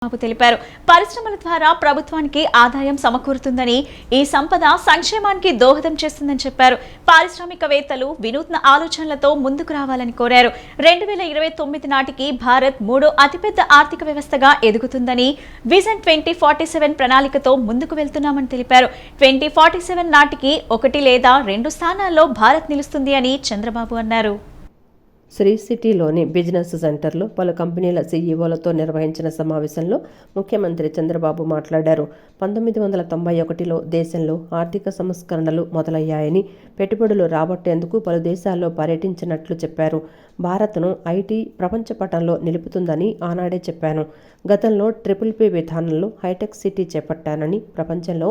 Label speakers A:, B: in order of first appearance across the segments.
A: బాబు తెలిపారు. పరిశ్రమల ద్వారా ప్రభుత్వానికి ఆదాయం సమకూరుతుందని, ఈ సంపద సంక్షేమానికి దోహదం చేస్తుందని చెప్పారు. పారిశ్రామికవేత్తలు వినూత్న ఆలోచనలతో ముందుకు రావాలని కోరారు. 2029 నాటికి భారత్ 3వ అతిపెద్ద ఆర్థిక వ్యవస్థగా ఎదుగుతుందని, విజన్ 2047 ప్రణాళికతో ముందుకు వెళ్తున్నామని తెలిపారు. 2047 నాటికి 1 లేదా 2 స్థానాల్లో భారత్ నిలుస్తుంది అని చంద్రబాబు అన్నారు.
B: శ్రీ సిటీలోని బిజినెస్ సెంటర్లో పలు కంపెనీల సీఈఓలతో నిర్వహించిన సమావేశంలో ముఖ్యమంత్రి చంద్రబాబు మాట్లాడారు. 1991లో దేశంలో ఆర్థిక సంస్కరణలు మొదలయ్యాయని, పెట్టుబడులు రాబట్టేందుకు పలు దేశాల్లో పర్యటించినట్లు చెప్పారు. భారత్ను ఐటీ ప్రపంచ పటంలో నిలుపుతుందని ఆనాడే చెప్పాను. గతంలో PPP విధానంలో హైటెక్ సిటీ చేపట్టానని, ప్రపంచంలో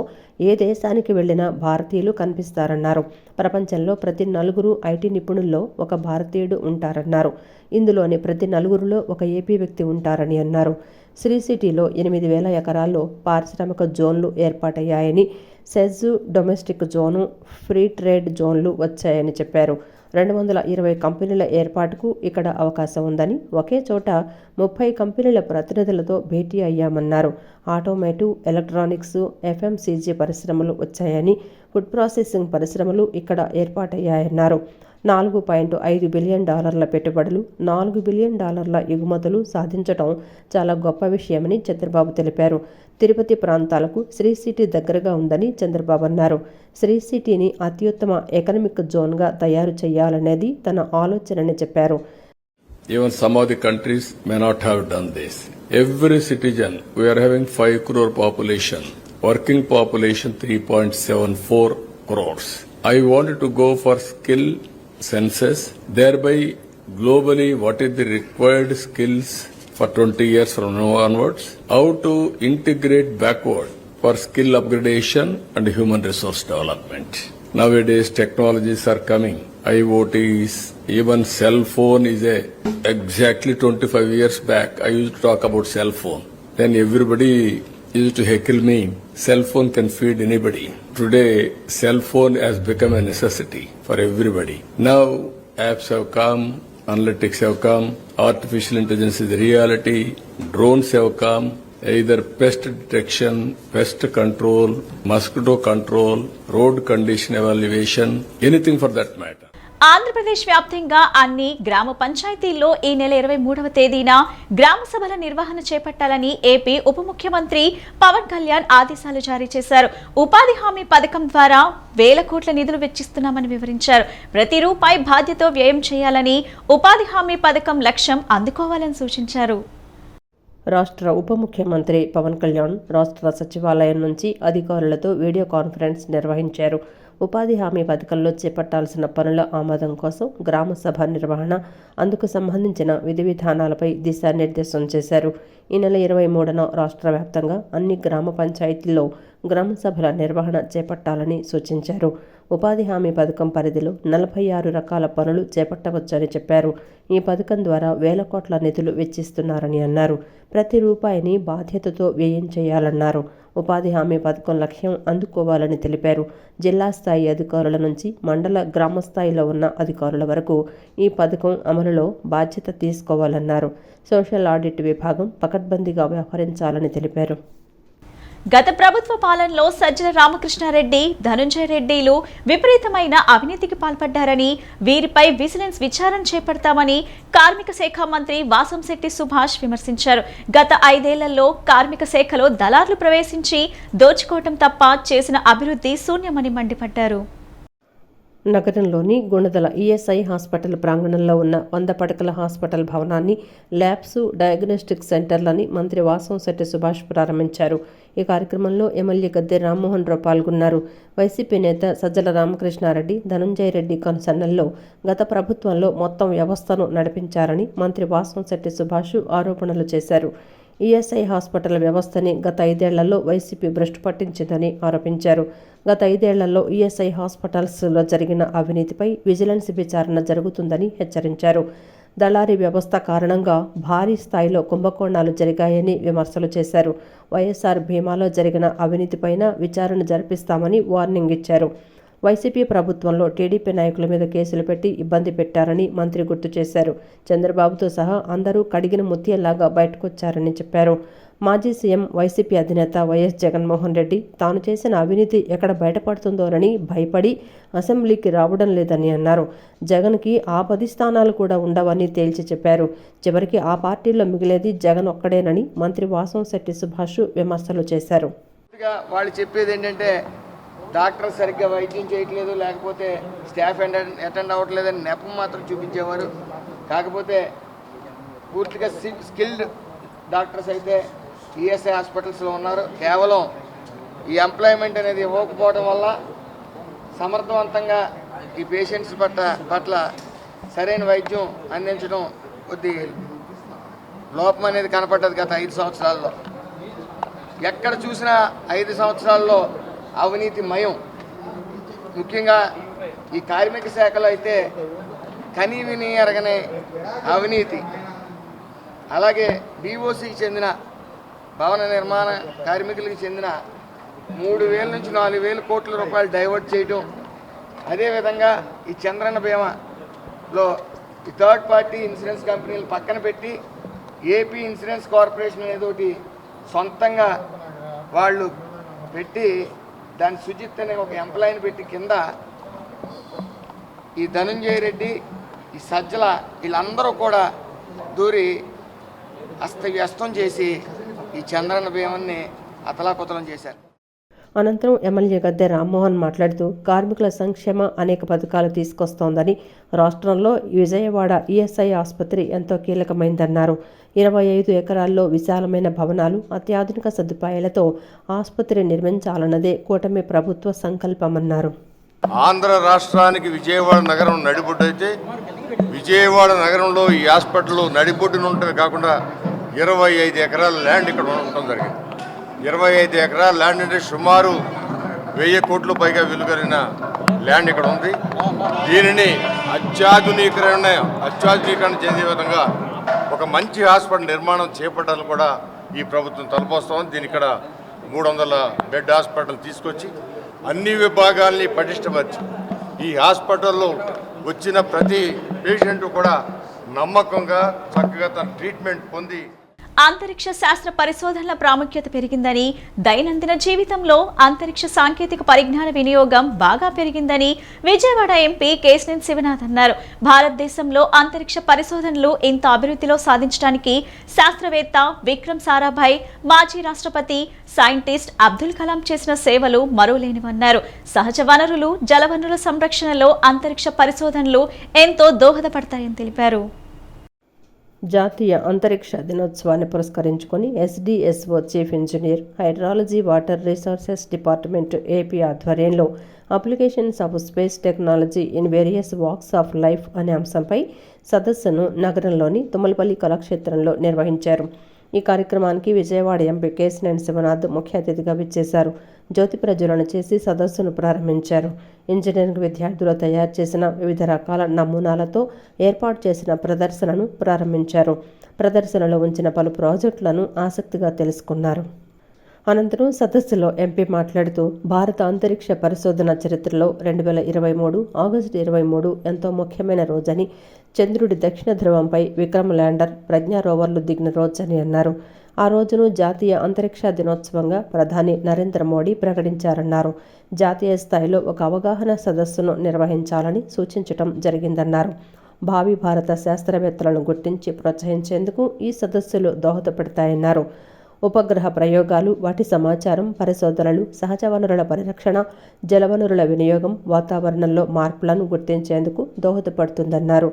B: ఏ దేశానికి వెళ్లినా భారతీయులు కనిపిస్తారన్నారు. ప్రపంచంలో ప్రతి 4 ఐటీ నిపుణుల్లో ఒక భారతీయుడు ఉంటారన్నారు. ఇందులోని ప్రతి 4లో ఒక ఏపీ వ్యక్తి ఉంటారని అన్నారు. శ్రీ సిటీలో 8,000 ఎకరాల్లో పారిశ్రామిక జోన్లు ఏర్పాటయ్యాయని, SEZ domestic zone, free trade జోన్లు వచ్చాయని చెప్పారు. 220 కంపెనీల ఏర్పాటుకు ఇక్కడ అవకాశం ఉందని, ఒకే చోట 30 కంపెనీల ప్రతినిధులతో భేటీ అయ్యామన్నారు. ఆటోమేటివ్, ఎలక్ట్రానిక్స్, FMCG పరిశ్రమలు వచ్చాయని, ఫుడ్ ప్రాసెసింగ్ పరిశ్రమలు ఇక్కడ ఏర్పాటయ్యాయన్నారు. $4.5 బిలియన్ పెట్టుబడులు, $4 బిలియన్ ఎగుమతులు సాధించడం చాలా గొప్ప విషయమని చంద్రబాబు తెలిపారు. తిరుపతి ప్రాంతాలకు శ్రీ సిటీ దగ్గరగా ఉందని చంద్రబాబు అన్నారు. శ్రీ సిటీని అత్యుత్తమ ఎకనామిక్ జోన్గా తయారు చేయాలనేది తన ఆలోచనని చెప్పారు.
C: Even some of the countries may not have done this. Every citizen, we are having 5 crore population, working population 3.74 crores. I wanted to go for skill census, thereby globally what is the required skills for 20 years from now onwards, how to integrate backward for skill upgradation and human resource development. Nowadays technologies are coming, IoTs, even cell phone is exactly 25 years back I used to talk about cell phone. Then everybody used to heckle me, cell phone can feed anybody. Today cell phone has become a necessity for everybody. Now apps have come, analytics have come, artificial intelligence is a reality, drones have come, either pest detection, pest control, mosquito control, road condition evaluation, anything for that matter.
A: Andhra Pradesh వ్యాప్తంగా అన్ని గ్రామ పంచాయతీల్లో ఈ నెల 23వ తేదీన గ్రామ సభల నిర్వహణ చేపట్టాలని ఏపీ ఉప ముఖ్యమంత్రి పవన్ కళ్యాణ్ ఆదేశాలు జారీ చేశారు. ఉపాధి హామీ పథకం ద్వారా 1,000 కోట్ల నిధులు వెచ్చిస్తున్నామని వివరించారు. ప్రతి రూపాయి బాధ్యతతో వ్యయం చేయాలని, ఉపాధి హామీ పథకం లక్ష్యం అందుకోవాలని సూచించారు.
B: రాష్ట్ర ఉప ముఖ్యమంత్రి పవన్ కళ్యాణ్ రాష్ట్ర సచివాలయం నుంచి అధికారులతో వీడియో కాన్ఫరెన్స్ నిర్వహించారు. ఉపాధి హామీ పథకంలో చేపట్టాల్సిన పనుల ఆమోదం కోసం గ్రామ సభ నిర్వహణ, అందుకు సంబంధించిన విధి విధానాలపై దిశానిర్దేశం చేశారు. ఈ నెల 23న రాష్ట్ర వ్యాప్తంగా అన్ని గ్రామ పంచాయతీల్లో గ్రామ సభల నిర్వహణ చేపట్టాలని సూచించారు. ఉపాధి హామీ పథకం పరిధిలో 46 రకాల పనులు చేపట్టవచ్చని చెప్పారు. ఈ పథకం ద్వారా 1,000 కోట్ల నిధులు వెచ్చిస్తున్నారని అన్నారు. ప్రతి రూపాయిని బాధ్యతతో వ్యయం చేయాలన్నారు. ఉపాధి హామీ పథకం లక్ష్యం అందుకోవాలని తెలిపారు. జిల్లా స్థాయి అధికారుల నుంచి మండల, గ్రామ స్థాయిలో ఉన్న అధికారుల వరకు ఈ పథకం అమలులో బాధ్యత తీసుకోవాలన్నారు. సోషల్ ఆడిట్ విభాగం పకడ్బందీగా వ్యవహరించాలని తెలిపారు.
A: గత ప్రభుత్వ పాలనలో సజ్జల రామకృష్ణారెడ్డి, ధనుంజయ రెడ్డిలు విపరీతమైన అవినీతికి పాల్పడ్డారని, వీరిపై విజిలెన్స్ విచారణ చేపడతామని కార్మిక శాఖ మంత్రి వాసంశెట్టి సుభాష్ విమర్శించారు. గత 5 ఏళ్లలో కార్మిక శాఖలో దళార్లు ప్రవేశించి దోచుకోవటం తప్ప చేసిన అభివృద్ధి శూన్యమని మండిపడ్డారు.
B: నగరంలోని గుణదల ఈఎస్ఐ హాస్పిటల్ ప్రాంగణంలో ఉన్న 100 పడకల హాస్పిటల్ భవనాన్ని ల్యాబ్స్, డయాగ్నోస్టిక్ సెంటర్లని మంత్రి వాసంశెట్టి సుభాష్ ప్రారంభించారు. ఈ కార్యక్రమంలో ఎమ్మెల్యే గద్దె రామ్మోహన్ రావు పాల్గొన్నారు. వైసీపీ నేత సజ్జల రామకృష్ణారెడ్డి, ధనుంజయ రెడ్డి కన్సర్నల్లో గత ప్రభుత్వంలో మొత్తం వ్యవస్థను నడిపించారని మంత్రి వాసంశెట్టి సుభాష్ ఆరోపణలు చేశారు. ఈఎస్ఐ హాస్పిటల్ వ్యవస్థని గత 5 ఏళ్లలో వైసీపీ భ్రష్టు పట్టించిందని ఆరోపించారు. గత 5 ఏళ్లలో ఈఎస్ఐ హాస్పిటల్స్లో జరిగిన అవినీతిపై విజిలెన్స్ విచారణ జరుగుతుందని హెచ్చరించారు. దళారీ వ్యవస్థ కారణంగా భారీ స్థాయిలో కుంభకోణాలు జరిగాయని విమర్శలు చేశారు. వైఎస్ఆర్ బీమాలో జరిగిన అవినీతిపైన విచారణ జరిపిస్తామని వార్నింగ్ ఇచ్చారు. వైసీపీ ప్రభుత్వంలో టీడీపీ నాయకుల మీద కేసులు పెట్టి ఇబ్బంది పెట్టారని మంత్రి గుర్తు చేశారు. చంద్రబాబుతో సహా అందరూ కడిగిన ముత్యంలాగా బయటకొచ్చారని చెప్పారు. మాజీ సీఎం వైసీపీ అధినేత వైఎస్ జగన్మోహన్ రెడ్డి తాను చేసిన అవినీతి ఎక్కడ బయటపడుతుందోనని భయపడి అసెంబ్లీకి రావడం లేదని అన్నారు. జగన్కి ఆ 10 స్థానాలు కూడా ఉండవని తేల్చి చెప్పారు. చివరికి ఆ పార్టీలో మిగిలేది జగన్ ఒక్కడేనని మంత్రి వాసంశెట్టి సుభాష్ విమర్శలు చేశారు.
D: వాళ్ళు చెప్పేది ఏంటంటే డాక్టర్ సరిగ్గా వైద్యం చేయట్లేదు, లేకపోతే స్టాఫ్ అటెండ్ అవ్వట్లేదని నెపం మాత్రం చూపించేవారు. కాకపోతే పూర్తిగా స్కిల్డ్ డాక్టర్స్ అయితే ఈఎస్ఐ హాస్పిటల్స్లో ఉన్నారు. కేవలం ఈ ఎంప్లాయ్మెంట్ అనేది ఇవ్వకపోవడం వల్ల సమర్థవంతంగా ఈ పేషెంట్స్ పట్ల సరైన వైద్యం అందించడం కొద్ది లోపం అనేది కనపడ్డది గత 5 సంవత్సరాల్లో. ఎక్కడ చూసినా 5 సంవత్సరాల్లో అవినీతి మయం. ముఖ్యంగా ఈ కార్మిక శాఖలో అయితే కనీ విని ఎరగని అవినీతి. అలాగే బీఓసీకి చెందిన భవన నిర్మాణ కార్మికులకు చెందిన 3,000 నుంచి 4,000 కోట్ల రూపాయలు డైవర్ట్ చేయడం. అదేవిధంగా ఈ చంద్రన్న బీమాలో ఈ థర్డ్ పార్టీ ఇన్సూరెన్స్ కంపెనీలు పక్కన పెట్టి ఏపీ ఇన్సూరెన్స్ కార్పొరేషన్ అనేది ఒకటి సొంతంగా వాళ్ళు పెట్టి దాని సుజిత్ అనే ఒక ఎంప్లాయీని పెట్టి కింద ఈ ధనంజయ రెడ్డి, ఈ సజ్జల వీళ్ళందరూ కూడా దూరి అస్తవ్యస్తం చేసి ఈ చంద్రన్న బీమాన్ని అతలాకుతలం చేశారు.
B: అనంతరం ఎమ్మెల్యే గద్దె రామ్మోహన్ మాట్లాడుతూ కార్మికుల సంక్షేమ అనేక పథకాలు తీసుకొస్తోందని, రాష్ట్రంలో విజయవాడ ఈఎస్ఐ ఆసుపత్రి ఎంతో కీలకమైందన్నారు. 25 ఎకరాల్లో విశాలమైన భవనాలు, అత్యాధునిక సదుపాయాలతో ఆసుపత్రి నిర్మించాలన్నదే కూటమి ప్రభుత్వ సంకల్పమన్నారు.
E: ఆంధ్ర రాష్ట్రానికి విజయవాడ నగరం నడిబొడ్డైతే విజయవాడ నగరంలో ఈ హాస్పిటల్ నడిబొడ్డున ఉంటుంది కాకుండా 25 ఎకరాల ల్యాండ్ ఇక్కడ ఉండటం జరిగింది. 25 ఎకరాల ల్యాండ్ అంటే సుమారు 1000 కోట్ల పైగా విలువైన ల్యాండ్ ఇక్కడ ఉంది. దీనిని అత్యాధునీకరణ చెందే విధంగా ఒక మంచి హాస్పిటల్ నిర్మాణం చేపట్టాలని కూడా ఈ ప్రభుత్వం తలపోస్తామని దీని ఇక్కడ 300 బెడ్ హాస్పిటల్ తీసుకొచ్చి అన్ని విభాగాల్ని పటిష్టపరిచి ఈ హాస్పిటల్లో వచ్చిన ప్రతి పేషెంట్ కూడా నమ్మకంగా చక్కగా తన ట్రీట్మెంట్ పొంది
A: అంతరిక్ష శాస్త్ర పరిశోధనల ప్రాముఖ్యత పెరిగిందని, దైనందిన జీవితంలో అంతరిక్ష సాంకేతిక పరిజ్ఞాన వినియోగం బాగా పెరిగిందని విజయవాడ ఎంపీ కేశినేని శివనాథ్ అన్నారు. భారతదేశంలో అంతరిక్ష పరిశోధనలు ఇంత అభివృద్ధిలో సాధించడానికి శాస్త్రవేత్త విక్రమ్ సారాభాయ్, మాజీ రాష్ట్రపతి సైంటిస్ట్ అబ్దుల్ కలాం చేసిన సేవలు మరువలేనివన్నారు. సహజ వనరులు, జలవనరుల సంరక్షణలో అంతరిక్ష పరిశోధనలు ఎంతో దోహదపడతాయని తెలిపారు.
B: జాతీయ అంతరిక్ష దినోత్సవాన్ని పురస్కరించుకొని SDSO chief engineer, hydrology water resources department AP ఆధ్వర్యంలో applications of space technology in various walks of life అనే అంశంపై సదస్సును నగరంలోని తుమ్మలపల్లి కళాక్షేత్రంలో నిర్వహించారు. ఈ కార్యక్రమానికి విజయవాడ ఎంపీ కేశినేని శివనాథ్ ముఖ్య అతిథిగా విచ్చేశారు. జ్యోతి ప్రజ్వలన చేసి సదస్సును ప్రారంభించారు. ఇంజనీరింగ్ విద్యార్థులు తయారు చేసిన వివిధ రకాల నమూనాలతో ఏర్పాటు చేసిన ప్రదర్శనను ప్రారంభించారు. ప్రదర్శనలో ఉంచిన పలు ప్రాజెక్టులను ఆసక్తిగా తెలుసుకున్నారు. అనంతరం సదస్సులో ఎంపీ మాట్లాడుతూ భారత అంతరిక్ష పరిశోధన చరిత్రలో 2023 ఆగస్టు 23 ఎంతో ముఖ్యమైన రోజని, చంద్రుడి దక్షిణ ధ్రువంపై విక్రమ్ ల్యాండర్, ప్రజ్ఞా రోవర్లు దిగిన రోజని అన్నారు. ఆ రోజును జాతీయ అంతరిక్ష దినోత్సవంగా ప్రధాని నరేంద్ర మోడీ ప్రకటించారన్నారు. జాతీయ స్థాయిలో ఒక అవగాహన సదస్సును నిర్వహించాలని సూచించడం జరిగిందన్నారు. భావి భారత శాస్త్రవేత్తలను గుర్తించి ప్రోత్సహించేందుకు ఈ సదస్సులు దోహదపడతాయన్నారు. ఉపగ్రహ ప్రయోగాలు, వాటి సమాచారం, పరిశోధనలు, సహజ వనరుల పరిరక్షణ, జలవనరుల వినియోగం, వాతావరణంలో మార్పులను గుర్తించేందుకు దోహదపడుతుందన్నారు.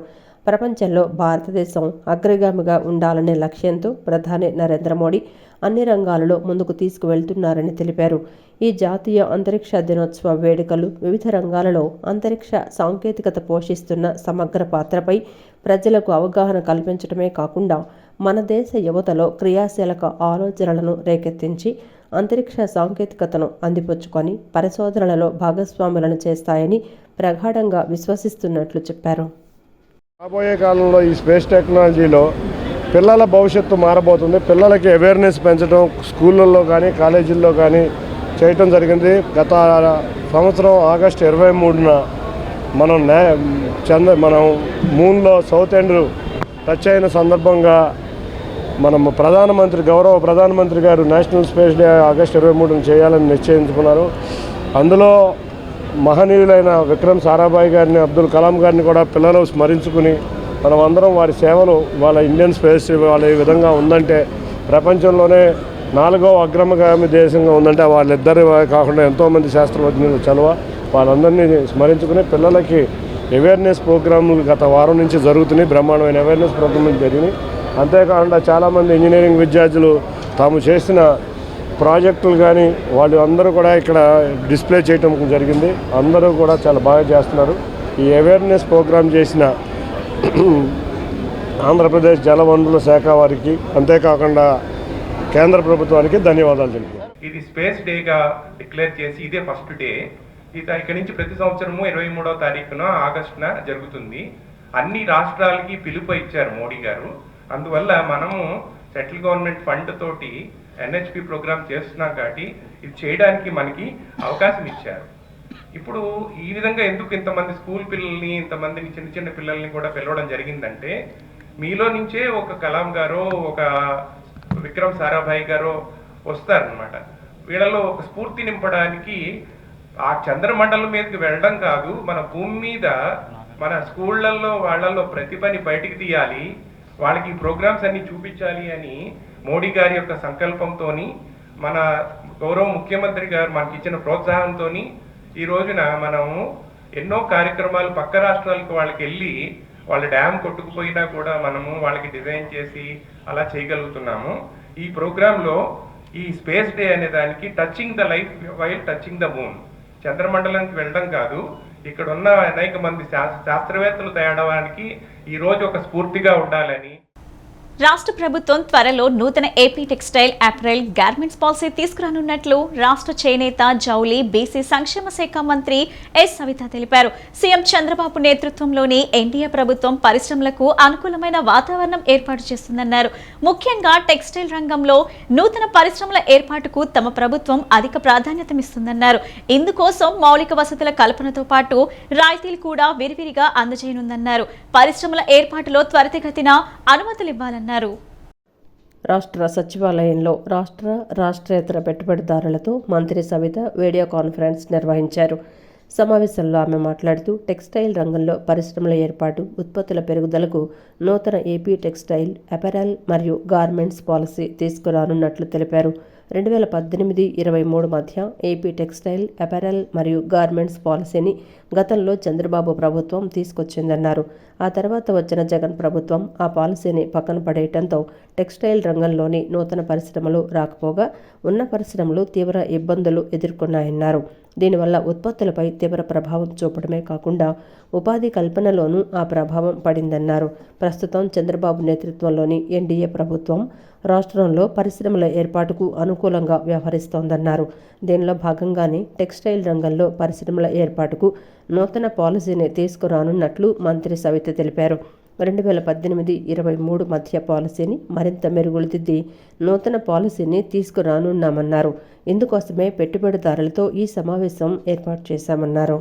B: ప్రపంచంలో భారతదేశం అగ్రగామిగా ఉండాలనే లక్ష్యంతో ప్రధాని నరేంద్ర మోడీ అన్ని రంగాలలో ముందుకు తీసుకువెళ్తున్నారని తెలిపారు. ఈ జాతీయ అంతరిక్ష దినోత్సవ వేడుకలు వివిధ రంగాలలో అంతరిక్ష సాంకేతికత పోషిస్తున్న సమగ్ర పాత్రపై ప్రజలకు అవగాహన కల్పించడమే కాకుండా మన దేశ యువతలో క్రియాశీలక ఆలోచనలను రేకెత్తించి అంతరిక్ష సాంకేతికతను అందిపుచ్చుకొని పరిశోధనలలో భాగస్వాములను చేస్తాయని ప్రగాఢంగా విశ్వసిస్తున్నట్లు చెప్పారు.
F: రాబోయే కాలంలో ఈ స్పేస్ టెక్నాలజీలో పిల్లల భవిష్యత్తు మారబోతుంది. పిల్లలకి అవేర్నెస్ పెంచడం స్కూళ్ళల్లో కానీ కాలేజీల్లో కానీ చేయటం జరిగింది. గత సంవత్సరం ఆగస్టు 23న మనం
D: మూన్లో సౌత్ ఎండ్ టచ్ అయిన సందర్భంగా
F: మనం గౌరవ ప్రధానమంత్రి గారు నేషనల్ స్పేస్ డే ఆగస్టు 23న చేయాలని నిశ్చయించుకున్నారు. అందులో మహనీయులైన విక్రమ్ సారాభాయ్ గారిని, అబ్దుల్ కలాం గారిని కూడా పిల్లలు స్మరించుకుని మనం అందరం వారి సేవలు, వాళ్ళ ఇండియన్ స్పేస్ వాళ్ళ ఈ విధంగా ఉందంటే ప్రపంచంలోనే 4వ అగ్రగామి దేశంగా ఉందంటే వాళ్ళిద్దరు కాకుండా ఎంతోమంది శాస్త్రజ్ఞులు చలువ వాళ్ళందరినీ స్మరించుకుని పిల్లలకి అవేర్నెస్ ప్రోగ్రాములు గత వారం నుంచి జరుగుతున్నాయి. బ్రహ్మాండమైన అవేర్నెస్ ప్రోగ్రాములు జరిగినాయి. అంతేకాకుండా చాలామంది ఇంజనీరింగ్ విద్యార్థులు తాము చేసిన ప్రాజెక్టులు కానీ వాళ్ళు అందరూ కూడా ఇక్కడ డిస్ప్లే చేయటం జరిగింది. అందరూ కూడా చాలా బాగా చేస్తున్నారు. ఈ అవేర్నెస్ ప్రోగ్రాం చేసిన ఆంధ్రప్రదేశ్ జలవనరుల శాఖ వారికి, అంతేకాకుండా కేంద్ర ప్రభుత్వానికి ధన్యవాదాలు తెలిపారు.
G: ఇది స్పేస్ డేగా డిక్లేర్ చేసి ఇదే ఫస్ట్ డే. ఇక్కడి నుంచి ప్రతి సంవత్సరము 23వ తారీఖున ఆగస్టున జరుగుతుంది. అన్ని రాష్ట్రాలకి పిలుపు ఇచ్చారు మోడీ గారు. అందువల్ల మనము సెంట్రల్ గవర్నమెంట్ ఫండ్ తోటి ఎన్హెచ్పి ప్రోగ్రామ్ చేస్తున్నాం కాబట్టి ఇది చేయడానికి మనకి అవకాశం ఇచ్చారు. ఇప్పుడు ఈ విధంగా ఎందుకు ఇంతమంది స్కూల్ పిల్లల్ని, ఇంతమందిని చిన్న చిన్న పిల్లల్ని కూడా పిలవడం జరిగిందంటే, మీలో నుంచే ఒక కలాం గారో, ఒక విక్రమ్ సారాభాయ్ గారో వస్తారనమాట. వీళ్ళలో ఒక స్ఫూర్తి నింపడానికి ఆ చంద్రమండలం మీదకి వెళ్ళడం కాదు, మన భూమి మీద మన స్కూళ్ళల్లో వాళ్ళల్లో ప్రతిభని బయటికి తీయాలి, వాళ్ళకి ఈ ప్రోగ్రామ్స్ అన్ని చూపించాలి అని మోడీ గారి యొక్క సంకల్పంతో, మన గౌరవ ముఖ్యమంత్రి గారు మనకి ఇచ్చిన ప్రోత్సాహంతో ఈ రోజున మనము ఎన్నో కార్యక్రమాలు పక్క రాష్ట్రాలకు వాళ్ళకి వెళ్ళి వాళ్ళ డ్యామ్ కొట్టుకుపోయినా కూడా మనము వాళ్ళకి డిజైన్ చేసి అలా చేయగలుగుతున్నాము. ఈ ప్రోగ్రాంలో ఈ స్పేస్ డే అనే దానికి touching the life while touching the moon, చంద్రమండలానికి వెళ్ళడం కాదు, ఇక్కడ ఉన్న అనేక మంది శాస్త్రవేత్తలు తయారవడానికి ఈ రోజు ఒక స్ఫూర్తిగా ఉండాలని.
A: రాష్ట్ర ప్రభుత్వం త్వరలో నూతన AP textile, apparel, garments policy తీసుకురానున్నట్లు రాష్ట్ర చేనేత, జౌళి, బీసీ సంక్షేమ శాఖ మంత్రి ఎస్ సవిత తెలిపారు. సీఎం చంద్రబాబు నేతృత్వంలోని ఎన్డీఏ ప్రభుత్వం పరిశ్రమలకు అనుకూలమైన వాతావరణం ఏర్పాటు చేస్తుందన్నారు. ముఖ్యంగా టెక్స్టైల్ రంగంలో నూతన పరిశ్రమల ఏర్పాటుకు తమ ప్రభుత్వం అధిక ప్రాధాన్యతనిస్తుందన్నారు. ఇందుకోసం మౌలిక వసతుల కల్పనతో పాటు రాయితీలు కూడా విరివిరిగా అందజేయనుందన్నారు. పరిశ్రమల ఏర్పాటులో త్వరితగతిన అనుమతులివ్వాలన్నారు.
B: రాష్ట్ర సచివాలయంలో రాష్ట్రేతర పెట్టుబడిదారులతో మంత్రి సవిత వీడియో కాన్ఫరెన్స్ నిర్వహించారు. సమావేశంలో ఆమె మాట్లాడుతూ టెక్స్టైల్ రంగంలో పరిశ్రమల ఏర్పాటు, ఉత్పత్తుల పెరుగుదలకు నూతన ఏపీ టెక్స్టైల్, అపెరల్ మరియు గార్మెంట్స్ పాలసీ తీసుకురానున్నట్లు తెలిపారు. 2018-23 మధ్య ఏపీ టెక్స్టైల్, అపెరల్ మరియు గార్మెంట్స్ పాలసీని గతంలో చంద్రబాబు ప్రభుత్వం తీసుకొచ్చిందన్నారు. ఆ తర్వాత వచ్చిన జగన్ ప్రభుత్వం ఆ పాలసీని పక్కన పడేయడంతో టెక్స్టైల్ రంగంలోని నూతన పరిశ్రమలు రాకపోగా ఉన్న పరిశ్రమలు తీవ్ర ఇబ్బందులు ఎదుర్కొన్నాయన్నారు. దీనివల్ల ఉత్పత్తులపై తీవ్ర ప్రభావం చూపడమే కాకుండా ఉపాధి కల్పనలోనూ ఆ ప్రభావం పడిందన్నారు. ప్రస్తుతం చంద్రబాబు నేతృత్వంలోని ఎన్డీఏ ప్రభుత్వం రాష్ట్రంలో పరిశ్రమల ఏర్పాటుకు అనుకూలంగా వ్యవహరిస్తోందన్నారు. దీనిలో భాగంగానే టెక్స్టైల్ రంగంలో పరిశ్రమల ఏర్పాటుకు నూతన పాలసీని తీసుకురానున్నట్లు మంత్రి సవిత తెలిపారు. 2018-23 మధ్య పాలసీని మరింత మెరుగుదిద్ది నూతన పాలసీని తీసుకురానున్నామన్నారు. ఇందుకోసమే పెట్టుబడిదారులతో ఈ సమావేశం ఏర్పాటు చేశామన్నారు.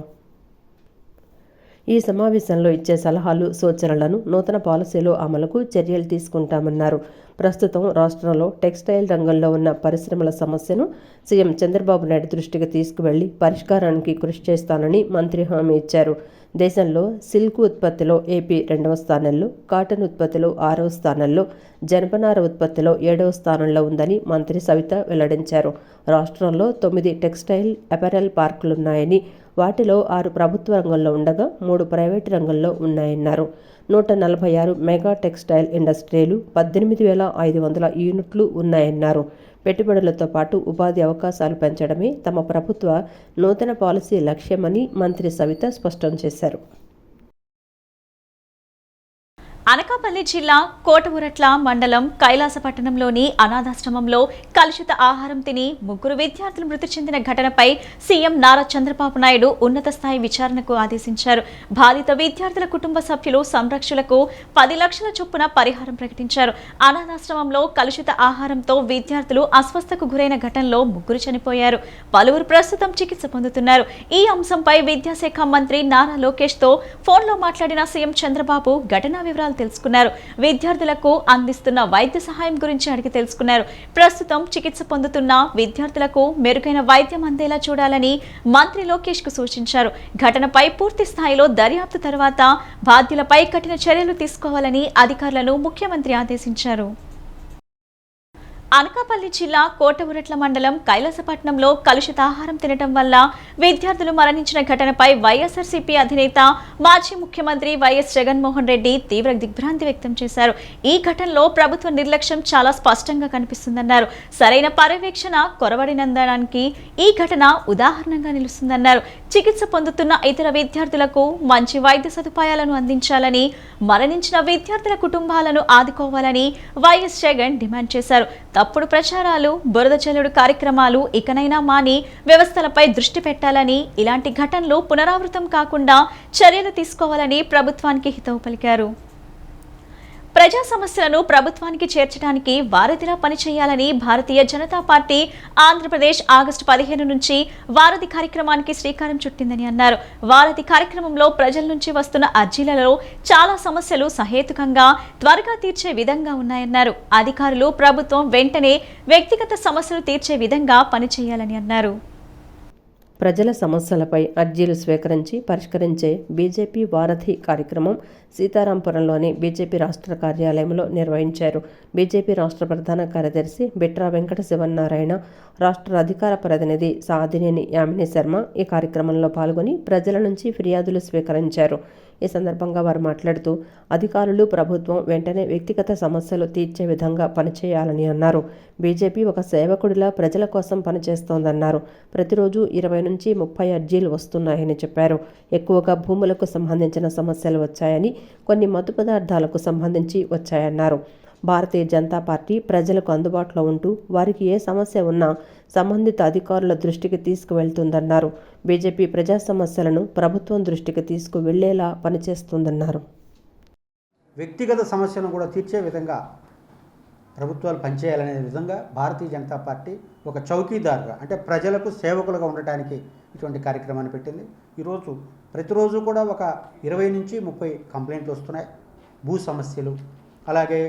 B: ఈ సమావేశంలో ఇచ్చే సలహాలు, సూచనలను నూతన పాలసీలో అమలుకు చర్యలు తీసుకుంటామన్నారు. ప్రస్తుతం రాష్ట్రంలో టెక్స్టైల్ రంగంలో ఉన్న పరిశ్రమల సమస్యను సీఎం చంద్రబాబు నాయుడు దృష్టికి తీసుకువెళ్లి పరిష్కారానికి కృషి చేస్తానని మంత్రి హామీ ఇచ్చారు. దేశంలో సిల్క్ ఉత్పత్తిలో ఏపీ 2వ స్థానంలో, కాటన్ ఉత్పత్తిలో 6వ స్థానంలో, జనపనార ఉత్పత్తిలో 7వ స్థానంలో ఉందని మంత్రి సవిత వెల్లడించారు. రాష్ట్రంలో 9 టెక్స్టైల్, అపెరల్ పార్కులున్నాయని, వాటిలో 6 ప్రభుత్వ రంగంలో ఉండగా 3 ప్రైవేటు రంగంలో ఉన్నాయన్నారు. 146 మెగా టెక్స్టైల్ ఇండస్ట్రీలు, 18,500 యూనిట్లు ఉన్నాయన్నారు. పెట్టుబడులతో పాటు ఉపాధి అవకాశాలు పెంచడమే తమ ప్రభుత్వ నూతన పాలసీ లక్ష్యమని మంత్రి సవిత స్పష్టం చేశారు.
A: అనకాపల్లి జిల్లా కోటవురట్ల మండలం కైలాసపట్టణంలోని అనాథాశ్రమంలో కలుషిత ఆహారం తిని 3 విద్యార్థులు మృతి చెందిన ఘటనపై సీఎం నారా చంద్రబాబు నాయుడు ఉన్నత స్థాయి విచారణకు ఆదేశించారు. బాధిత విద్యార్థుల కుటుంబ సభ్యులు సంరక్షణకు 10 లక్షల చొప్పున పరిహారం ప్రకటించారు. అనాథాశ్రమంలో కలుషిత ఆహారంతో విద్యార్థులు అస్వస్థకు గురైన ఘటనలో 3 చనిపోయారు. పలువురు ప్రస్తుతం చికిత్స పొందుతున్నారు. ఈ అంశంపై విద్యాశాఖ మంత్రి నారా లోకేష్తో ఫోన్లో మాట్లాడిన సీఎం చంద్రబాబు ఘటనా వివరాలు వివరాలు తెలుసుకున్నారు. విద్యార్థులకు అందిస్తున్న వైద్య సహాయం గురించి అడిగి తెలుసుకున్నారు. ప్రస్తుతం చికిత్స పొందుతున్న విద్యార్థులకు మెరుగైన వైద్యం అందేలా చూడాలని మంత్రి లోకేష్ కు సూచించారు. ఘటనపై పూర్తి స్థాయిలో దర్యాప్తు తర్వాత బాధ్యులపై కఠిన చర్యలు తీసుకోవాలని అధికారులను ముఖ్యమంత్రి ఆదేశించారు. అనకాపల్లి జిల్లా కోటవురట్ల మండలం కైలాసపట్నంలో కలుషిత ఆహారం తినటం వల్ల విద్యార్థులు మరణించిన ఘటనపై వైఎస్ఆర్సీపీ అధినేత మాజీ ముఖ్యమంత్రి వైఎస్ జగన్మోహన్ రెడ్డి తీవ్ర దిగ్భ్రాంతి వ్యక్తం చేశారు. ఈ ఘటనలో ప్రభుత్వ నిర్లక్ష్యం చాలా స్పష్టంగా కనిపిస్తుందన్నారు. సరైన పర్యవేక్షణ కొరవడినందడానికి ఈ ఘటన ఉదాహరణగా నిలుస్తుందన్నారు. చికిత్స పొందుతున్న ఇతర విద్యార్థులకు మంచి వైద్య సదుపాయాలను అందించాలని, మరణించిన విద్యార్థుల కుటుంబాలను ఆదుకోవాలని వైఎస్ జగన్ డిమాండ్ చేశారు. తప్పుడు ప్రచారాలు, బురద చల్లుడు కార్యక్రమాలు ఇకనైనా మాని వ్యవస్థలపై దృష్టి పెట్టాలని, ఇలాంటి ఘటనలు పునరావృతం కాకుండా చర్యలు తీసుకోవాలని ప్రభుత్వానికి హితవు పలికారు. ప్రజా సమస్యలను ప్రభుత్వానికి చేర్చడానికి వారధిలా పనిచేయాలని భారతీయ జనతా పార్టీ ఆంధ్రప్రదేశ్ ఆగస్టు 15 నుంచి వారధి కార్యక్రమానికి శ్రీకారం చుట్టిందని అన్నారు. వారధి కార్యక్రమంలో ప్రజల నుంచి వస్తున్న అర్జీలలో చాలా సమస్యలు సహేతుకంగా త్వరగా తీర్చే విధంగా ఉన్నాయన్నారు. అధికారులు, ప్రభుత్వం వెంటనే వ్యక్తిగత సమస్యలు తీర్చే విధంగా పనిచేయాలని అన్నారు.
B: ప్రజల సమస్యలపై అర్జీలు స్వీకరించి పరిష్కరించే బీజేపీ వారధి కార్యక్రమం సీతారాంపురంలోని బీజేపీ రాష్ట్ర కార్యాలయంలో నిర్వహించారు. బీజేపీ రాష్ట్ర ప్రధాన కార్యదర్శి బిట్రా వెంకట శివన్నారాయణ, రాష్ట్ర అధికార ప్రతినిధి సాదినేని యామిని శర్మ ఈ కార్యక్రమంలో పాల్గొని ప్రజల నుంచి ఫిర్యాదులు స్వీకరించారు. ఈ సందర్భంగా వారు మాట్లాడుతూ అధికారులు, ప్రభుత్వం వెంటనే వ్యక్తిగత సమస్యలు తీర్చే విధంగా పనిచేయాలని అన్నారు. బీజేపీ ఒక సేవకుడిలా ప్రజల కోసం పనిచేస్తోందన్నారు. ప్రతిరోజు 20 నుంచి 30 అర్జీలు వస్తున్నాయని చెప్పారు. ఎక్కువగా భూములకు సంబంధించిన సమస్యలు వచ్చాయని, కొన్ని మత్తు పదార్థాలకు సంబంధించి వచ్చాయన్నారు. భారతీయ జనతా పార్టీ ప్రజలకు అందుబాటులో ఉంటూ వారికి ఏ సమస్య ఉన్నా సంబంధిత అధికారుల దృష్టికి తీసుకువెళ్తుందన్నారు. బీజేపీ ప్రజా సమస్యలను ప్రభుత్వం దృష్టికి తీసుకువెళ్లేలా పనిచేస్తుందన్నారు.
H: వ్యక్తిగత సమస్యలను కూడా తీర్చే విధంగా ప్రభుత్వాలు పనిచేయాలనే విధంగా భారతీయ జనతా పార్టీ ఒక చౌకీదారుగా, అంటే ప్రజలకు సేవకులుగా ఉండటానికి ఇటువంటి కార్యక్రమాన్ని పెట్టింది. ఈరోజు ప్రతిరోజు కూడా ఒక 20 నుంచి 30 కంప్లైంట్లు వస్తున్నాయి. భూ సమస్యలు, అలాగే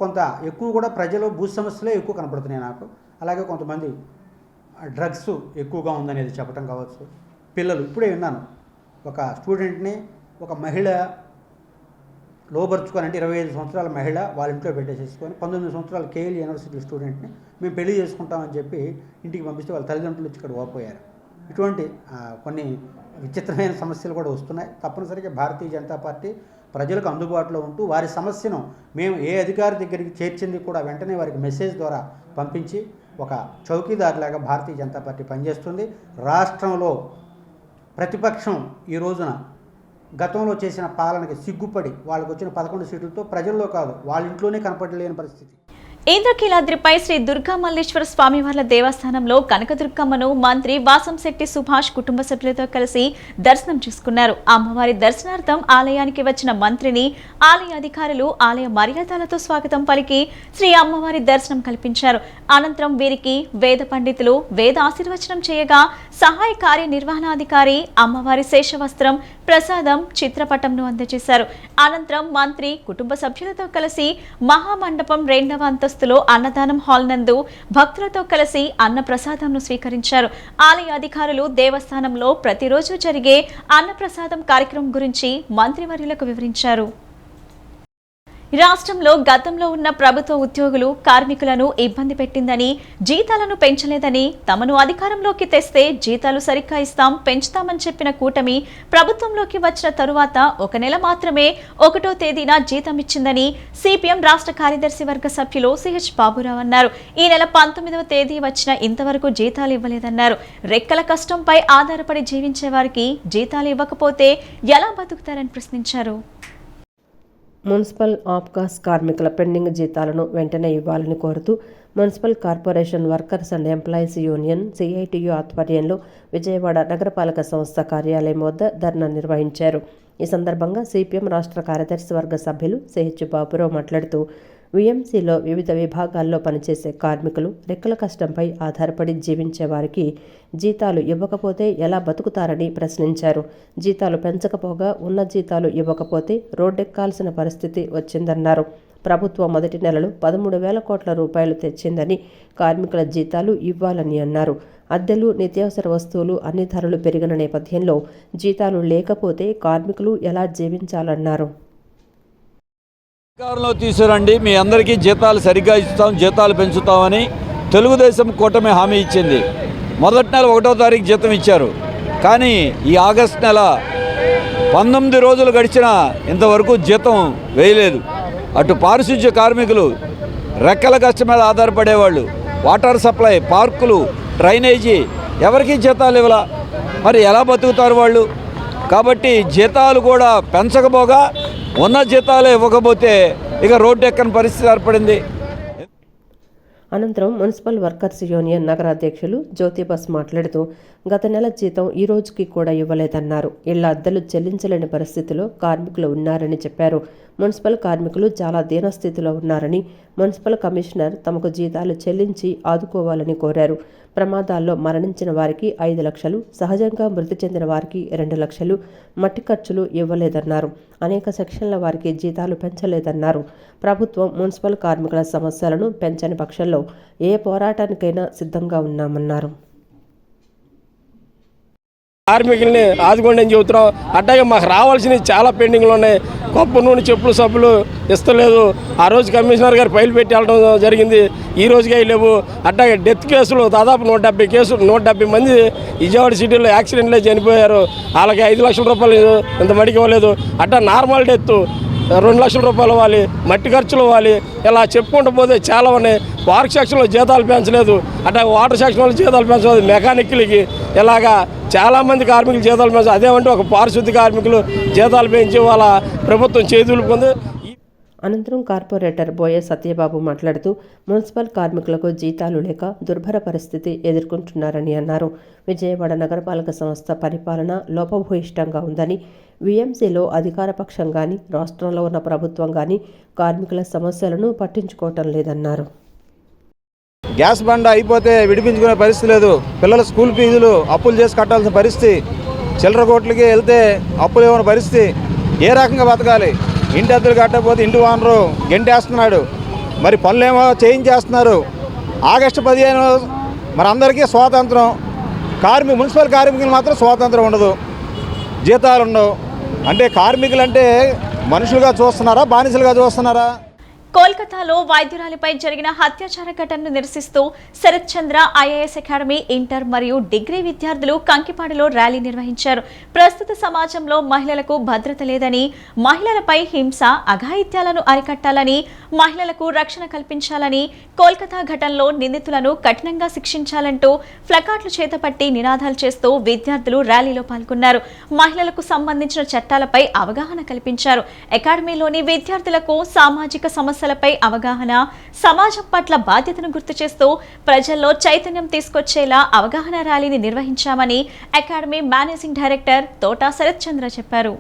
H: కొంత ఎక్కువ కూడా ప్రజలు భూ సమస్యలే ఎక్కువ కనపడుతున్నాయి నాకు. అలాగే కొంతమంది డ్రగ్స్ ఎక్కువగా ఉందనేది చెప్పడం కావచ్చు. పిల్లలు, ఇప్పుడే విన్నాను, ఒక స్టూడెంట్ని ఒక మహిళ లోబర్చుకొని, అంటే 25 సంవత్సరాల మహిళ వాళ్ళ ఇంట్లో పెట్టేసేసుకొని 19 సంవత్సరాల కేఎల్ యూనివర్సిటీ స్టూడెంట్ని మేము పెళ్లి చేసుకుంటామని చెప్పి ఇంటికి పంపిస్తే వాళ్ళ తల్లిదండ్రులు వచ్చి ఇక్కడ ఓడిపోయారు. ఇటువంటి కొన్ని విచిత్రమైన సమస్యలు కూడా వస్తున్నాయి. తప్పనిసరిగా భారతీయ జనతా పార్టీ ప్రజలకు అందుబాటులో ఉంటూ వారి సమస్యను మేము ఏ అధికారి దగ్గరికి చేర్చింది కూడా వెంటనే వారికి మెసేజ్ ద్వారా పంపించి ఒక చౌకీదారులాగా భారతీయ జనతా పార్టీ పనిచేస్తుంది. రాష్ట్రంలో ప్రతిపక్షం ఈ రోజున గతంలో చేసిన పాలనకి సిగ్గుపడి వాళ్ళకు వచ్చిన 11 సీట్లతో ప్రజల్లో కాదు వాళ్ళ ఇంట్లోనే కనపడలేని పరిస్థితి.
A: ఇంద్రకీలాద్రిపై శ్రీ దుర్గా మల్లేశ్వర స్వామివార్ల దేవస్థానంలో కనకదుర్గమ్మను మంత్రి వాసంశెట్టి సుభాష్ కుటుంబ సభ్యులతో కలిసి దర్శనం చేసుకున్నారు. అమ్మవారి దర్శనార్థం ఆలయానికి వచ్చిన మంత్రిని ఆలయ అధికారులు ఆలయ మర్యాదలతో స్వాగతం పలికి శ్రీ అమ్మవారి దర్శనం కల్పించారు. అనంతరం వీరికి వేద పండితులు వేద ఆశీర్వచనం చేయగా సహాయ కార్యనిర్వహణాధికారి అమ్మవారి శేషవస్త్రం, ప్రసాదం, చిత్రపటంను అందజేశారు. అనంతరం మంత్రి కుటుంబ సభ్యులతో కలిసి మహామండపం 2వ అంతస్తులో అన్నదానం హాల్ నందు భక్తులతో కలిసి అన్న ప్రసాదంను స్వీకరించారు. ఆలయ అధికారులు దేవస్థానంలో ప్రతిరోజు జరిగే అన్నప్రసాదం కార్యక్రమం గురించి మంత్రివర్యులకు వివరించారు. రాష్ట్రంలో గతంలో ఉన్న ప్రభుత్వ ఉద్యోగులు, కార్మికులను ఇబ్బంది పెట్టిందని, జీతాలను పెంచలేదని, తమను అధికారంలోకి తెస్తే జీతాలు సరిగ్గా ఇస్తాం, పెంచుతామని చెప్పిన కూటమి ప్రభుత్వంలోకి వచ్చిన తరువాత 1 నెల మాత్రమే 1వ తేదీన జీతం ఇచ్చిందని సిపిఎం రాష్ట్ర కార్యదర్శి వర్గ సభ్యులు సిహెచ్ బాబురావు అన్నారు. ఈ నెల 19వ తేదీ వచ్చిన ఇంతవరకు జీతాలు ఇవ్వలేదన్నారు. రెక్కల కష్టంపై ఆధారపడి జీవించే వారికి జీతాలు ఇవ్వకపోతే ఎలా బతుకుతారని ప్రశ్నించారు.
B: మున్సిపల్ ఆప్కాస్ కార్మికుల పెండింగ్ జీతాలను వెంటనే ఇవ్వాలని కోరుతూ municipal corporation workers and employees union CITU ఆధ్వర్యంలో విజయవాడ నగరపాలక సంస్థ కార్యాలయం వద్ద ధర్నా నిర్వహించారు. ఈ సందర్భంగా సిపిఎం రాష్ట్ర కార్యదర్శి వర్గ సభ్యులు సిహెచ్ బాబురావు మాట్లాడుతూ వీఎంసీలో వివిధ విభాగాల్లో పనిచేసే కార్మికులు రెక్కల కష్టంపై ఆధారపడి జీవించే వారికి జీతాలు ఇవ్వకపోతే ఎలా బతుకుతారని ప్రశ్నించారు. జీతాలు పెంచకపోగా ఉన్న జీతాలు ఇవ్వకపోతే రోడ్డెక్కాల్సిన పరిస్థితి వచ్చిందన్నారు. ప్రభుత్వం మొదటి నెలలో 13,000 కోట్ల రూపాయలు తెచ్చిందని, కార్మికుల జీతాలు ఇవ్వాలని అన్నారు. అద్దెలు, నిత్యావసర వస్తువులు అన్ని ధరలు పెరిగిన నేపథ్యంలో జీతాలు లేకపోతే కార్మికులు ఎలా జీవించాలన్నారు.
I: అధికారంలో తీసుకురండి, మీ అందరికీ జీతాలు సరిగ్గా ఇస్తాం, జీతాలు పెంచుతామని తెలుగుదేశం కూటమి హామీ ఇచ్చింది. మొదటి నెల 1వ తారీఖు జీతం ఇచ్చారు. కానీ ఈ ఆగస్టు నెల 19 రోజులు గడిచినా ఇంతవరకు జీతం వేయలేదు. అటు పారిశుధ్య కార్మికులు, రెక్కల కష్టం మీద ఆధారపడేవాళ్ళు, వాటర్ సప్లై, పార్కులు, డ్రైనేజీ ఎవరికీ జీతాలు ఇవ్వాల, మరి ఎలా బతుకుతారు వాళ్ళు? కాబట్టి జీతాలు కూడా పెంచకపోగా ఉన్న జీతాలు ఇవ్వకపోతే ఇక రోడ్డు ఎక్కని పరిస్థితి ఏర్పడింది.
B: అనంతరం మున్సిపల్ వర్కర్స్ యూనియన్ నగర అధ్యక్షులు జ్యోతిబస్ మాట్లాడుతూ గత నెల జీతం ఈ రోజుకి కూడా ఇవ్వలేదన్నారు. ఇళ్ల అద్దెలు చెల్లించలేని పరిస్థితిలో కార్మికులు ఉన్నారని చెప్పారు. మున్సిపల్ కార్మికులు చాలా దీనస్థితిలో ఉన్నారని, మున్సిపల్ కమిషనర్ తమకు జీతాలు చెల్లించి ఆదుకోవాలని కోరారు. ప్రమాదాల్లో మరణించిన వారికి 5 లక్షలు, సహజంగా మృతి చెందిన వారికి 2 లక్షలు, మట్టి ఖర్చులు ఇవ్వలేదన్నారు. అనేక సెక్షన్ల వారికి జీతాలు పెంచలేదన్నారు. ప్రభుత్వం మున్సిపల్ కార్మికుల సమస్యలను పెంచని పక్షంలో ఏ పోరాటానికైనా సిద్ధంగా ఉన్నామన్నారు.
J: కార్మికుల్ని ఆదుకోండి అని చెబుతున్నాం. అట్లాగే మాకు రావాల్సినవి చాలా పెండింగ్లు ఉన్నాయి. కొప్పు నూనె, చెప్పులు, సబ్బులు ఇస్తలేదు. ఆ రోజు కమిషనర్ గారు ఫైల్ పెట్టి వెళ్ళడం జరిగింది, ఈ రోజుగా లేవు. అట్లాగే డెత్ కేసులు దాదాపు 170 మంది విజయవాడ సిటీలో యాక్సిడెంట్లో చనిపోయారు. వాళ్ళకి 5 లక్షల రూపాయలు ఇంత మడికి ఇవ్వలేదు. అట్లా నార్మల్ డెత్ 2 లక్షల రూపాయలు ఇవ్వాలి, మట్టి ఖర్చులు ఇవ్వాలి. ఇలా చెప్పుకుంటూ పోతే చాలా ఉన్నాయి. పార్క్ సెక్షన్లో జీతాలు పెంచలేదు, అట్లా వాటర్ సెక్షన్లో జీతాలు పెంచలేదు, మెకానిక్లకి ఇలాగా చాలామంది కార్మికులు జీతాలు పెంచారు. అదేమంటే ఒక పారిశుద్ధ్య కార్మికులు జీతాలు పెంచి వాళ్ళ ప్రభుత్వం చేతులుకుంది.
B: అనంతరం కార్పొరేటర్ బోయ సత్యబాబు మాట్లాడుతూ మున్సిపల్ కార్మికులకు జీతాలు లేక దుర్భర పరిస్థితి ఎదుర్కొంటున్నారని అన్నారు. విజయవాడ నగరపాలక సంస్థ పరిపాలన లోపభూయిష్టంగా ఉందని, వీఎంసీలో అధికార పక్షం కానీ, రాష్ట్రంలో ఉన్న ప్రభుత్వం కానీ కార్మికుల సమస్యలను పట్టించుకోవటం లేదన్నారు.
K: గ్యాస్ బండ అయిపోతే విడిపించుకునే పరిస్థితి లేదు. పిల్లల స్కూల్ ఫీజులు అప్పులు చేసి కట్టాల్సిన పరిస్థితి, చిల్లర కోట్లకి వెళ్తే అప్పులు ఇవ్వని పరిస్థితి. ఏ రకంగా బతకాలి? ఇంటి అద్దెలు కట్టకపోతే ఇంటి ఓనరు గెంటేస్తున్నాడు, మరి పనులేమో చేయించేస్తున్నారు. ఆగస్టు 15 మరి అందరికీ స్వాతంత్రం, మున్సిపల్ కార్మికులు మాత్రం స్వాతంత్రం ఉండదు, జీతాలు ఉండవు. అంటే కార్మికులు అంటే మనుషులుగా చూస్తున్నారా, బానిసలుగా చూస్తున్నారా?
A: కోల్కతాలో వైద్యురాలిపై జరిగిన అత్యాచార ఘటనను నిరసిస్తూ శరత్ చంద్ర ఐఏఎస్ అకాడమీ ఇంటర్ మరియు డిగ్రీ విద్యార్థులు కంకిపాడులో ర్యాలీ నిర్వహించారు. ప్రస్తుత సమాజంలో మహిళలకు భద్రత లేదని, మహిళలపై హింస, అఘాయిత్యాలను అరికట్టాలని, మహిళలకు రక్షణ కల్పించాలని, కోల్కతా ఘటనలో నిందితులను కఠినంగా శిక్షించాలంటూ ప్లకార్డులు చేతపట్టి నినాదాలు చేస్తూ విద్యార్థులు ర్యాలీలో పాల్గొన్నారు. మహిళలకు సంబంధించిన చట్టాలపై అవగాహన కల్పించారు. అకాడమీలోని విద్యార్థులకు సామాజిక సమస్యలపై అవగాహన, సమాజం పట్ల బాధ్యతను గుర్తు చేస్తూ ప్రజల్లో చైతన్యం తీసుకొచ్చేలా అవగాహన ర్యాలీని నిర్వహించామని academy managing director Thota Sarath చంద్ర చెప్పారు.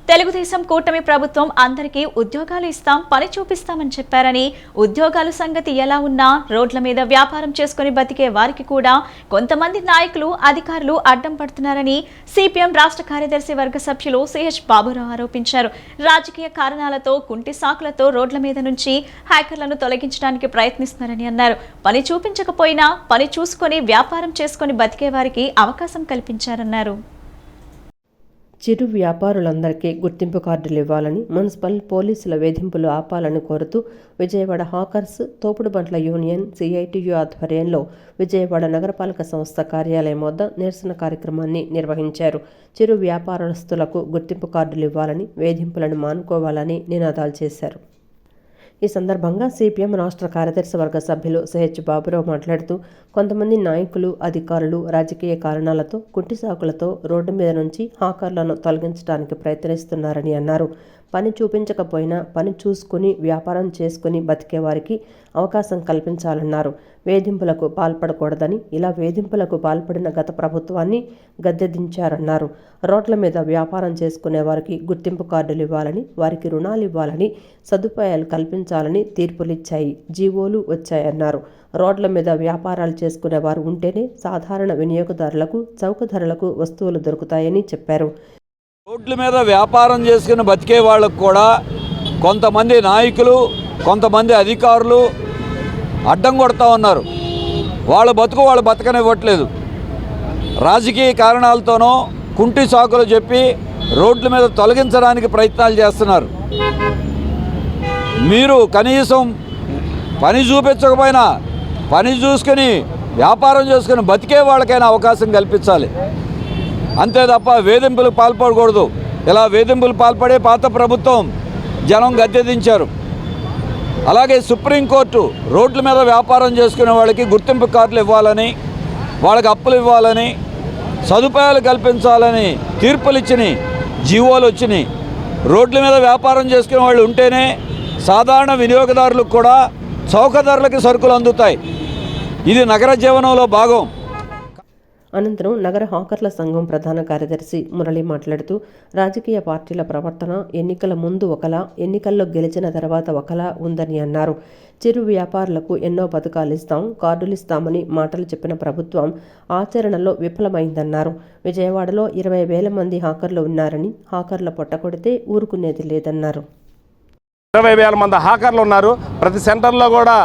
A: తెలుగుదేశం కూటమి ప్రభుత్వం అందరికీ ఉద్యోగాలు ఇస్తాం, పని చూపిస్తామని చెప్పారని, ఉద్యోగాల సంగతి ఎలా ఉన్నా రోడ్ల మీద వ్యాపారం చేసుకుని బతికే వారికి కూడా కొంతమంది నాయకులు, అధికారులు అడ్డం పడుతున్నారని సిపిఎం రాష్ట్ర కార్యదర్శి వర్గ సభ్యులు సిహెచ్ బాబురావు ఆరోపించారు. రాజకీయ కారణాలతో, కుంటి సాకులతో రోడ్ల మీద నుంచి హ్యాకర్లను తొలగించడానికి ప్రయత్నిస్తున్నారని అన్నారు. పని చూపించకపోయినా పని చూసుకొని వ్యాపారం చేసుకుని బతికే వారికి అవకాశం కల్పించారన్నారు.
B: చిరు వ్యాపారులందరికీ గుర్తింపు కార్డులు ఇవ్వాలని, మున్సిపల్ పోలీసుల వేధింపులు ఆపాలని కోరుతూ విజయవాడ హాకర్స్ తోపుడు బండ్ల యూనియన్ సిఐటియు ఆధ్వర్యంలో విజయవాడ నగరపాలక సంస్థ కార్యాలయం వద్ద నిరసన కార్యక్రమాన్ని నిర్వహించారు. చిరు వ్యాపారస్తులకు గుర్తింపు కార్డులు ఇవ్వాలని, వేధింపులను మానుకోవాలని నినాదాలు చేశారు. ఈ సందర్భంగా సిపిఎం రాష్ట్ర కార్యదర్శి వర్గ సభ్యులు సిహెచ్ బాబురావు మాట్లాడుతూ కొంతమంది నాయకులు, అధికారులు రాజకీయ కారణాలతో, కుంటి సాకులతో రోడ్డు మీద నుంచి హాకర్లను తొలగించడానికి ప్రయత్నిస్తున్నారని అన్నారు. పని చూపించకపోయినా పని చూసుకుని వ్యాపారం చేసుకుని బతికేవారికి అవకాశం కల్పించాలన్నారు. వేధింపులకు పాల్పడకూడదని, ఇలా వేధింపులకు పాల్పడిన గత ప్రభుత్వాన్ని గద్దెదించారన్నారు. రోడ్ల మీద వ్యాపారం చేసుకునే వారికి గుర్తింపు కార్డులు ఇవ్వాలని, వారికి రుణాలు ఇవ్వాలని, సదుపాయాలు కల్పించాలని తీర్పులిచ్చాయి, జీవోలు వచ్చాయన్నారు. రోడ్ల మీద వ్యాపారాలు చేసుకునే వారు ఉంటేనే సాధారణ వినియోగదారులకు చౌక ధరలకు వస్తువులు దొరుకుతాయని చెప్పారు.
I: రోడ్ల మీద వ్యాపారం చేసుకుని బతికే వాళ్ళకు కూడా కొంతమంది నాయకులు, కొంతమంది అధికారులు అడ్డం కొడతా ఉన్నారు. వాళ్ళ బతుకు వాళ్ళు బతకనివ్వట్లేదు. రాజకీయ కారణాలతోనో కుంటి సాకులు చెప్పి రోడ్ల మీద తొలగించడానికి ప్రయత్నాలు చేస్తున్నారు. మీరు కనీసం పని చూపించకపోయినా పని చూసుకుని వ్యాపారం చేసుకుని బతికే వాళ్ళకైనా అవకాశం కల్పించాలి. అంతే తప్ప వేధింపులకు పాల్పడకూడదు. ఇలా వేధింపులు పాల్పడే పాత ప్రభుత్వం జనం గద్దెదించారు. అలాగే సుప్రీంకోర్టు రోడ్ల మీద వ్యాపారం చేసుకునే వాళ్ళకి గుర్తింపు కార్డులు ఇవ్వాలని, వాళ్ళకి అప్పులు ఇవ్వాలని, సదుపాయాలు కల్పించాలని తీర్పులు ఇచ్చినాయి, జీవోలు వచ్చినాయి. రోడ్ల మీద వ్యాపారం చేసుకునే వాళ్ళు ఉంటేనే సాధారణ వినియోగదారులకు కూడా చౌక ధరలకి సరుకులు అందుతాయి. ఇది నగర జీవనంలో భాగం.
B: అనంతరం నగర హాకర్ల సంఘం ప్రధాన కార్యదర్శి మురళి మాట్లాడుతూ, రాజకీయ పార్టీల ప్రవర్తన ఎన్నికల ముందు ఒకలా, ఎన్నికల్లో గెలిచిన తర్వాత ఒకలా ఉందని అన్నారు. చిరు వ్యాపారులకు ఎన్నో పథకాలు ఇస్తాం, కార్డులు ఇస్తామని మాటలు చెప్పిన ప్రభుత్వం ఆచరణలో విఫలమైందన్నారు. విజయవాడలో 20,000 మంది హాకర్లు ఉన్నారని, హాకర్ల పొట్టకొడితే ఊరుకునేది లేదన్నారు.
J: 20,000 మంది హాకర్లు ఉన్నారు. ప్రతి సెంటర్లో కూడా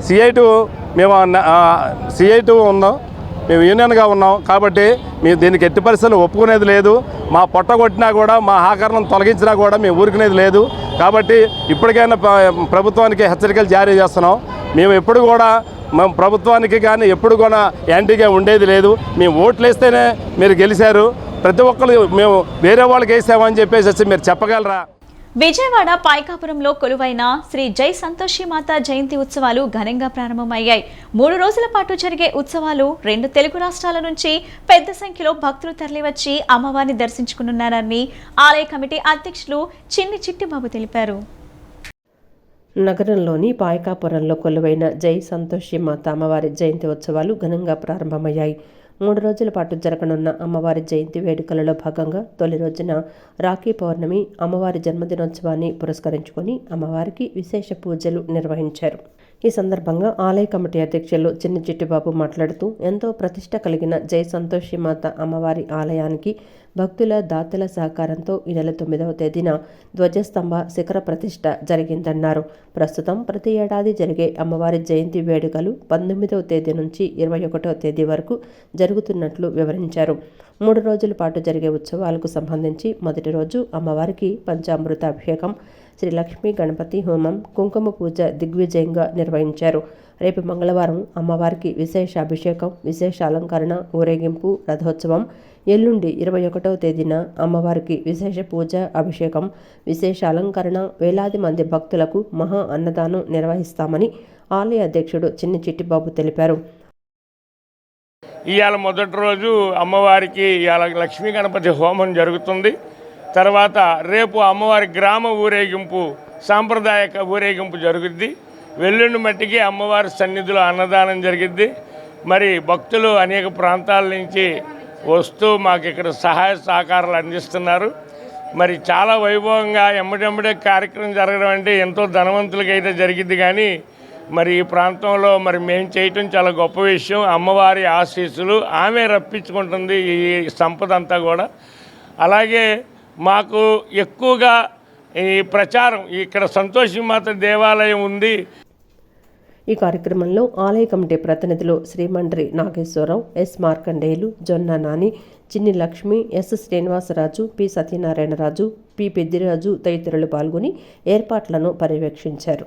J: సిఐ2 ఉన్నాం, మేము యూనియన్గా ఉన్నాం. కాబట్టి మేము దీనికి ఎట్టి పరిస్థితులు ఒప్పుకునేది లేదు. మా పొట్ట కొట్టినా కూడా, మా హాకర్లను తొలగించినా కూడా మేము ఊరుకునేది లేదు. కాబట్టి ఇప్పటికైనా ప్రభుత్వానికి హెచ్చరికలు జారీ చేస్తున్నాం. మేము ఎప్పుడు కూడా ప్రభుత్వానికి కానీ ఎప్పుడు కూడా యాంటీగా ఉండేది లేదు. మేము ఓట్లు వేస్తేనే మీరు గెలిచారు, ప్రతి ఒక్కరు మేము వేరే వాళ్ళకి వేసామని చెప్పేసి మీరు చెప్పగలరా?
A: విజయవాడ పాయకాపురంలో కొలువైన శ్రీ జై సంతోషి మాత జయంతి ఉత్సవాలు ఘనంగా ప్రారంభమయ్యాయి. 3 రోజుల పాటు జరిగే ఉత్సవాలు 2 తెలుగు రాష్ట్రాల నుంచి పెద్ద సంఖ్యలో భక్తులు తరలివచ్చి అమ్మవారిని దర్శించుకున్నారని ఆలయ కమిటీ అధ్యక్షులు చిన్ని చిట్టిబాబు తెలిపారు.
B: నగరంలోని పాయకాపురంలో కొలువైన జై సంతోషి మాత అమ్మవారి జయంతి ఉత్సవాలు ఘనంగా ప్రారంభమయ్యాయి. 3 రోజుల పాటు జరగనున్న అమ్మవారి జయంతి వేడుకలలో భాగంగా తొలి రోజున రాఖీ పౌర్ణమి అమ్మవారి జన్మదినోత్సవాన్ని పురస్కరించుకొని అమ్మవారికి విశేష పూజలు నిర్వహించారు. ఈ సందర్భంగా ఆలయ కమిటీ అధ్యక్షులు చిన్ని చిట్టిబాబు మాట్లాడుతూ, ఎంతో ప్రతిష్ట కలిగిన జై సంతోషి మాత అమ్మవారి ఆలయానికి భక్తుల దాతల సహకారంతో ఈ నెల 9వ తేదీన ధ్వజస్తంభ శిఖర ప్రతిష్ఠ జరిగిందన్నారు. ప్రస్తుతం ప్రతి ఏడాది జరిగే అమ్మవారి జయంతి వేడుకలు 19వ తేదీ నుంచి 21వ తేదీ వరకు జరుగుతున్నట్లు వివరించారు. 3 రోజుల పాటు జరిగే ఉత్సవాలకు సంబంధించి మొదటి రోజు అమ్మవారికి పంచామృత అభిషేకం, శ్రీ లక్ష్మీ గణపతి హోమం, కుంకుమ పూజ దిగ్విజయంగా నిర్వహించారు. రేపు మంగళవారం అమ్మవారికి విశేష అభిషేకం, విశేష అలంకరణ, ఊరేగింపు, రథోత్సవం. ఎల్లుండి 21వ తేదీన అమ్మవారికి విశేష పూజ, అభిషేకం, విశేష అలంకరణ, వేలాది మంది భక్తులకు మహా అన్నదానం నిర్వహిస్తామని ఆలయ అధ్యక్షుడు చిన్ని చిట్టిబాబు తెలిపారు.
L: ఇవాళ మొదటి రోజు అమ్మవారికి ఇవాళ లక్ష్మీ గణపతి హోమం జరుగుతుంది. తర్వాత రేపు అమ్మవారి గ్రామ ఊరేగింపు, సాంప్రదాయక ఊరేగింపు జరుగుద్ది. వెల్లుండి మట్టికి అమ్మవారి సన్నిధిలో అన్నదానం జరిగిద్ది. మరి భక్తులు అనేక ప్రాంతాల నుంచి వస్తూ మాకు ఇక్కడ సహాయ సహకారాలు అందిస్తున్నారు. మరి చాలా వైభవంగా ఎమ్మడెమ్మడే కార్యక్రమం జరగడం అంటే ఎంతో ధనవంతులకైతే జరిగిద్ది. కానీ మరి ఈ ప్రాంతంలో మరి మేము చేయటం చాలా గొప్ప విషయం. అమ్మవారి ఆశీస్సులు ఆమె రప్పించుకుంటుంది ఈ సంపద అంతా కూడా. అలాగే మాకు ఎక్కువగా ఈ ప్రచారం ఇక్కడ సంతోషిమాత దేవాలయం ఉంది.
B: ఈ కార్యక్రమంలో ఆలయ కమిటీ ప్రతినిధులు శ్రీమండ్రి Nageswararao, yes Markandeyulu, Jonna Nani, Chinni Lakshmi, S Srinivasaraju, P Satyanarayanaraju, P Peddiraju తదితరులు పాల్గొని ఏర్పాట్లను పర్యవేక్షించారు.